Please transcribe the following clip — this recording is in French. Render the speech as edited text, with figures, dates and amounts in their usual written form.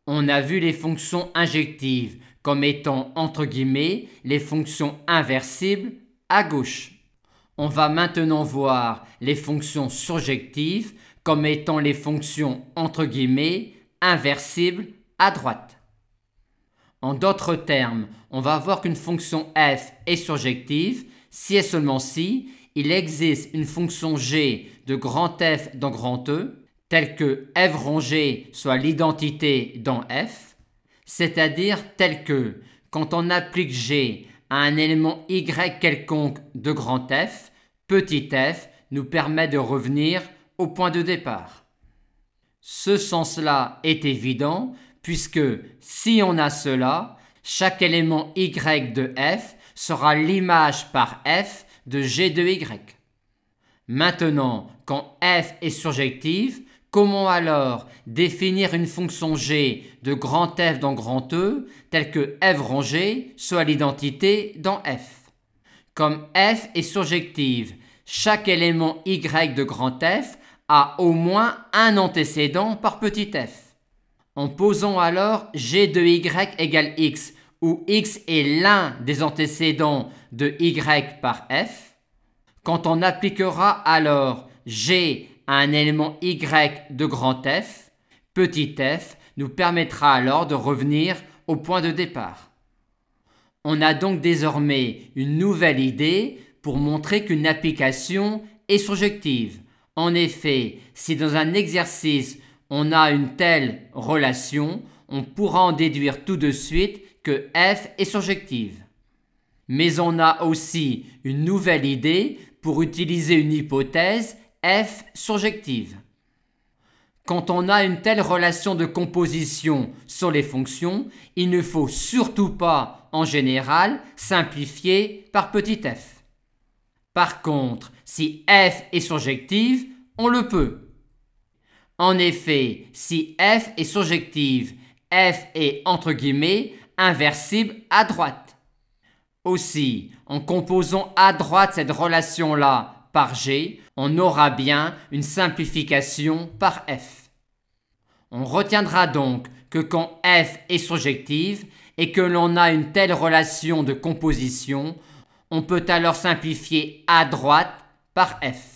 On a vu les fonctions injectives comme étant entre guillemets les fonctions inversibles à gauche. On va maintenant voir les fonctions surjectives comme étant les fonctions entre guillemets inversibles à droite. En d'autres termes, on va voir qu'une fonction f est surjective si et seulement si il existe une fonction g de grand F dans grand E, telle que f rond g soit l'identité dans f, c'est-à-dire telle que, quand on applique g à un élément y quelconque de grand F, petit f nous permet de revenir au point de départ. Ce sens-là est évident puisque si on a cela, chaque élément y de f sera l'image par f de g de y. Maintenant, quand f est surjective, comment alors définir une fonction g de grand F dans grand E telle que f rond g soit l'identité dans f? Comme f est surjective, chaque élément y de grand F a au moins un antécédent par petit f. En posant alors g de y égale x, où x est l'un des antécédents de y par f, quand on appliquera alors g à un élément y de grand F, petit f nous permettra alors de revenir au point de départ. On a donc désormais une nouvelle idée pour montrer qu'une application est surjective. En effet, si dans un exercice on a une telle relation, on pourra en déduire tout de suite que f est surjective. Mais on a aussi une nouvelle idée pour utiliser une hypothèse f surjective. Quand on a une telle relation de composition sur les fonctions, il ne faut surtout pas, en général, simplifier par petit f. Par contre, si f est surjective, on le peut. En effet, si f est surjective, f est entre guillemets inversible à droite. Aussi, en composant à droite cette relation-là par g, on aura bien une simplification par f. On retiendra donc que quand f est surjective et que l'on a une telle relation de composition, on peut alors simplifier à droite par f.